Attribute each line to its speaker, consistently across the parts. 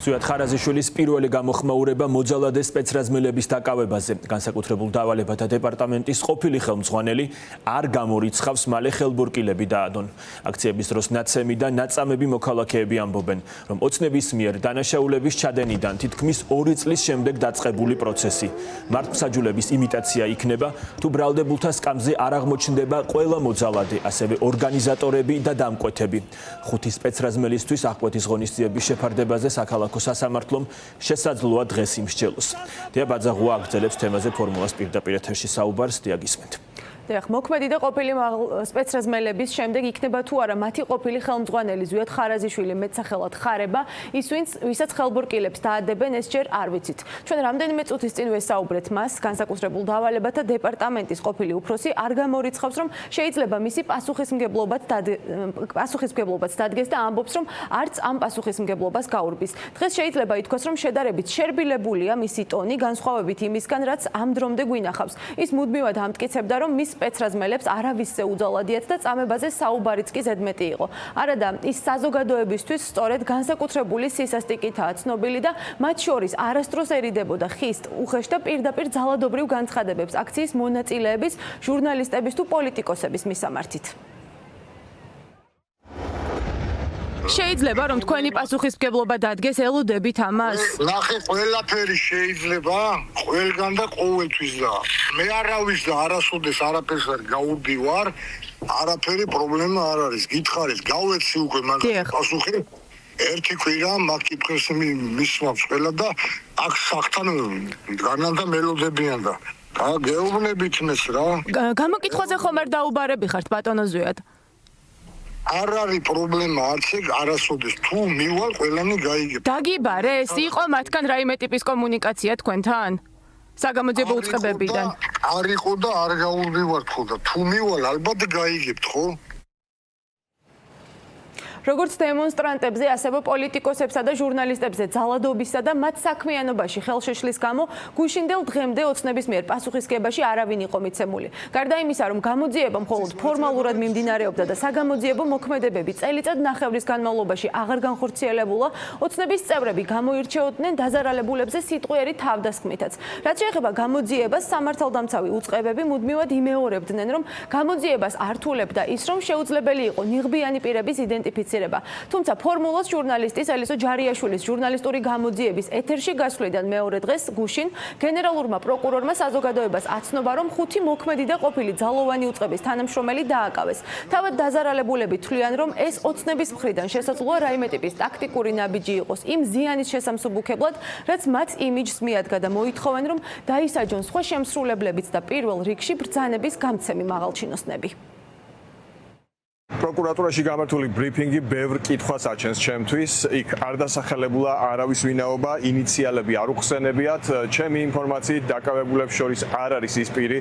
Speaker 1: ზვიად ხარაზიშვილის პირველი გამოხმაურება მოძალადე სპეცრაზმელების დაკავებაზე. განსაკუთრებულ დავალებათა დეპარტამენტის ყოფილი ხელმძღვანელი არ გამორიცხავს მალე ხელბურკილები დაადონ. აქციების დროს ნაცემი და ნაწამები მოქალაქეები ამბობენ, რომ ოცნების მიერ დანაშაულების ჩადენიდან თითქმის 2 წლის შემდეგ დაწყებული პროცესი. მართლმსაჯულების იმიტაცია იქნება, თუ ბრალდებულთა სკამზე არ აღმოჩნდება ყველა მოძალადე, ასევე ორგანიზატორები და დამკვეთები. 5 სპეცრაზმელისთვის აღკვეთის ღონისძიების შეფარდებაზე საქალაქო სასამართლომ შესაძლოა დღეს იმსჯელოს. დია ბაძაღუა აგრძელებს თემაზე ფორმულას პირდაპირ ეთერში საუბარს, დია გისმენთ. მოქმედი და ყოფილი სპეცრაზმელების შემდეგ იქნება თუ არა მათი ყოფილი ხელმძღვანელი ზვიად ხარაზიშვილი მეტსახელად ხარება, ის ვისაც ხელბურკილებს დაადებენ, ეს ჯერ არ ვიცით. ჩვენ რამდენიმე წუთის წინ ვესაუბრეთ მას, განსაკუთრებულ დავალებათა დეპარტამენტის ყოფილი უფროსი არ გამორიცხავს, რომ შეიძლება მისი პასუხისმგებლობაც დადგეს და ამბობს, რომ არც ამ პასუხისმგებლობას გაურბის. დღეს შეიძლება ითქვას, რომ შედარებით შერბილებულია მისი ტონი, განსხვავებით იმისგან, რაც ამ დრომდე გვინახავს. ის მუდმივად ამტკიცებდა, რომ მის სპეცრაზმელებს არავისზე უძალადიათ და წამებაზე საუბარიც კი ზედმეტი იყო. არადა, ის საზოგადოებისთვის სწორედ განსაკუთრებული სისასტიკითაა ცნობილი და მათ შორის არასდროს ერიდებოდა ხის, უხეშ და პირდაპირ ძალადობრივ განცხადებებს აქციის მონაწილეების, ჟურნალისტების თუ პოლიტიკოსების მისამართით. შეიძლება რომ თქვენი პასუხისმგებლობა დადგეს, ელოდებით ამას?
Speaker 2: ნახე, ყველაფერი შეიძლება, ყველგან და ყოველთვის და მე არავის და არასოდეს არაფერს არ გაურბივარ, არაფერი პრობლემა არ არის. გითხარით, გავეცი უკვე მაგ პასუხი. ერთი კვირა მაგ კითხვის მისმავს ყველა და აქ სახთან განალდა მელოდებიან და გეუბნებით მეს რა.
Speaker 3: გამოკითხვაზე ხომ არ დაუბარები ხართ ბატონო ზვიად?
Speaker 2: არ არის პრობლემა არც ეგ არასოდეს თუ მივალ ყველანი გაიგებ.
Speaker 3: დაგიბარეს, იყო მათგან რაიმე ტიპის კომუნიკაცია თქვენთან? საგამოძიებო უწყებებიდან.
Speaker 2: არ იყო და არ გაურბივართ ხო და თუ მივალ ალბათ გაიგებთ ხო?
Speaker 3: როგორც დემონსტრანტებზე, ასევე პოლიტიკოსებსა და ჟურნალისტებზე ძალადობისა და მათ საქმიანობაში ხელშეშლის გამო გუშინდელ დღემდე ოცნების მიერ პასუხისგებაში არავინ იყო მიცემული. გარდა იმისა, რომ გამოძიება მხოლოდ ფორმალურად მიმდინარეობდა და საგამოძიებო მოქმედებები წელიწად ნახევრის განმავლობაში აღარ განხორციელებულა, ოცნების წევრები გამოირჩეოდნენ დაზარალებულებზე სიტყვიერი თავდასხმითაც. რაც შეეხება გამოძიებას, სამართალდამცავი უწყებები მუდმივად იმეორებდნენ, რომ გამოძიებას ართულებდა ის, რომ შეუძლებელი იყო ნიღბიანი პირების იდენტიფიცირება. თუმცა ფორმულას ჟურნალისტის ელისო ჯარიაშვილის ჟურნალისტური გამოძიების ეთერში გასვლიდან მეორე დღეს გუშინ გენერალურმა პროკურორმა საზოგადოებას აცნობა, რომ 5 მოქმედი და ყოფილი ძალოვანი უწყების თანამშრომელი დააკავეს. თავად დაზარალებულები თვლიან, რომ ეს ოცნების მხრიდან შესაძლოა რაიმე ტიპის ტაქტიკური ნაბიჯი იყოს იმ ზიანის შესამსუბუქებლად, რაც მათ იმიჯს მიადგა და მოითხოვენ, რომ დაისაჯონ სხვა შემსრულებლებიც და პირველ რიგში ბრძანების გამცემი მაღალჩინოსნები.
Speaker 4: პროკურატურაში გამართული ბრიფინგი ბევრ კითხვას აჩენს ჩემთვის. იქ არ დასახელებულა არავის ვინაობა, ინიციალები არ უხსენებიათ. ჩემი ინფორმაციით დაკავებულებს შორის არ არის ის პირი,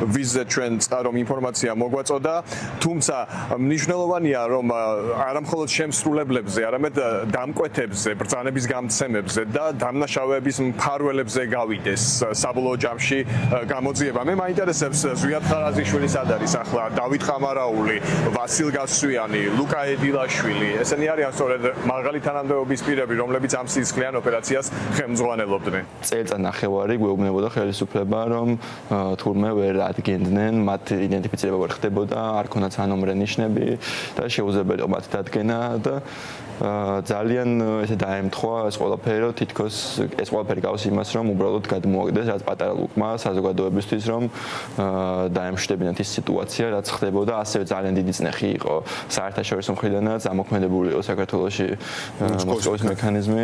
Speaker 4: ვიზზე ჩვენ წარო ინფორმაცია მოგვაწოდა. თუმცა მნიშვნელოვანია, რომ არა მხოლოდ შემსრულებლებზე, არამედ დამკვეთებზე, ბრძანების გამცემებზე და დამნაშავეების მფარველებზე გავიდეს საბოლოო ჯამში გამოძიება. მე მაინტერესებს ზვიად ხარაზიშვილის სად არის ახლა, დავით ყამარაული, ვასილ გასვიანი, ლუკა ედილაშვილი, ესენი არიან სწორედ მაღალი თანამდებობის პირები, რომლებიც ამ სისხლიან ოპერაციას ხელმძღვანელობდნენ.
Speaker 5: წელიწად ნახევარი გვეუბნებოდა ხელისუფლება, რომ თურმე ვერ ადგენდნენ, მათ იდენტიფიცირება ვერ ხდებოდა, არ ქონდათ სანომრე ნიშნები და შეუძლებელი იყო მათი დადგენა და ძალიან ესე დაემთხვა ეს ყველაფერი, რომ თითქოს ეს ყველაფერი გავს იმას, რომ უბრალოდ გადმოაგდეს რაც პატარა ლუკმა საზოგადოებისთვის, რომ დაემშვიდებინათ ის სიტუაცია, რაც ხდებოდა, ასევე ძალიან დიდი წნეხი იყო საერთაშორისო მხრიდანაც ამოქმედებული იყო საქართველოში მოსკოვის მექანიზმი.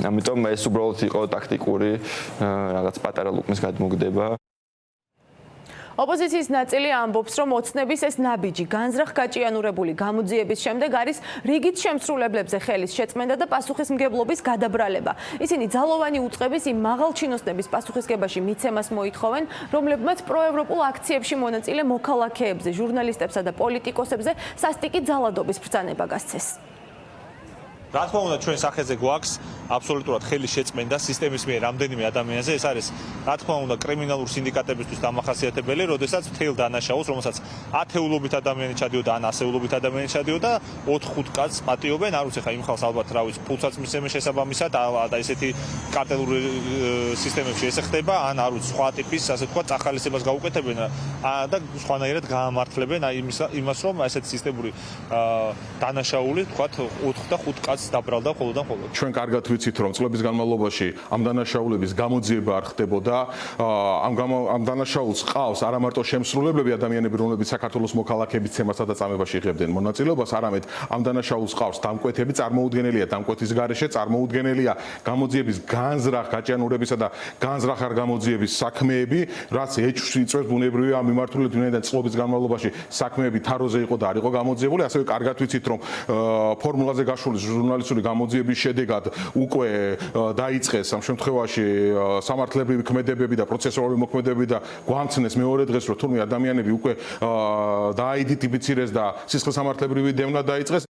Speaker 5: ამიტომ ეს უბრალოდ იყო ტაქტიკური რაღაც პატარა ლუკმის გადმოგდება.
Speaker 3: ოპოზიციის ნაწილი ამბობს, რომ ოცნების ეს ნაბიჯი განზრახ გაჭიანურებული გამოძიების შემდეგ არის რიგით შემსრულებლებზე ხელის შეწმენდა და პასუხისმგებლობის გადაბრალება. ისინი ძალოვანი უწყების იმ მაღალჩინოსნების პასუხისგებაში მიცემას მოითხოვენ, რომლებმაც პროევროპულ აქციებში მონაწილე მოქალაქეებზე, ჟურნალისტებსა და პოლიტიკოსებზე სასტიკი ძალადობის ბრძანება გასცეს.
Speaker 6: რა თქმა უნდა ჩვენ სახეზე გვაქვს აბსოლუტურად ხელი შეწმენდა სისტემის მიერ რამდენიმე ადამიანზე ეს არის რა თქმა უნდა კრიმინალურ სინდიკატებისთვის დამახასიათებელი, როდესაც მთელ დანაშაულს, რომელსაც ათეულობით ადამიანი ჩადიოდა ან ასეულობით ადამიანი ჩადიოდა, 4-5 კაცს პატიობენ, არ ვიცი ხა იმ ხალხს ალბათ რა ვიცი, ფულსაც მისცემენ შესაბამისად და ესეთი კარტელური სისტემებში ეს ხდება, ან არ ვიცი სხვა ტიპის, ასე თქვა, წახალისებას გაუკეთებენ და სხვანაირად გაამართლებენ იმას, რომ ესეთი სისტემური დანაშაული, თქვა 4 და 5 კაცს დაბრალდა მხოლოდ და მხოლოდ.
Speaker 7: ჩვენ კარგად ვიცით, რომ წლების განმავლობაში ამ დანაშაულების გამოძიება არ ხდებოდა. ამ დანაშაულს ყავს არა მარტო შემსრულებლები, ადამიანები, რომლებიც საქართველოს მოქალაქეების ცემასა და წამებაში იღებდნენ მონაწილეობას, არამედ ამ დანაშაულს ყავს დამკვეთები, წარმოუდგენელია დამკვეთის გარეშე, წარმოუდგენელია გამოძიების განზრახ გაჭიანურებისა და განზრახ არ გამოძიების საქმეები, რაც ეჭვს იწვევს ბუნებრივია ამ მიმართულებით, ვინაიდან წლების განმავლობაში საქმეები თაროზე იყო და არ იყო გამოძიებული, ასევე კარგად ვიცით, რომ ფორმულაზე გაშული ჟურნალისტური გამოძიების შედეგად უკვე დაიწყეს ამ შემთხვევაში სამართლებრივი ქმედებები და პროცესუალური მოქმედებები და გვამცნეს მეორე დღეს, რომ თურმე ადამიანები უკვე დააიდენტიფიცირეს და სისხლისამართლებრივი დევნა დაიწყეს.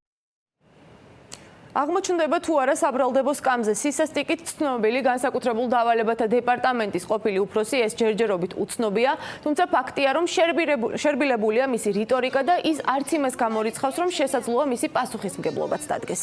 Speaker 3: აღმოჩნდება თუ არა საბრალდებო სკამზე სისასტიკით ცნობილი განსაკუთრებულ დავალებათა დეპარტამენტის ყოფილი უფროსი ეს ჯერჯერობით უცნობია, თუმცა ფაქტია, რომ შერბილებულია მისი რიტორიკა და ის არც იმას გამორიცხავს, რომ შესაძლოა მისი პასუხისმგებლობაც დადგეს.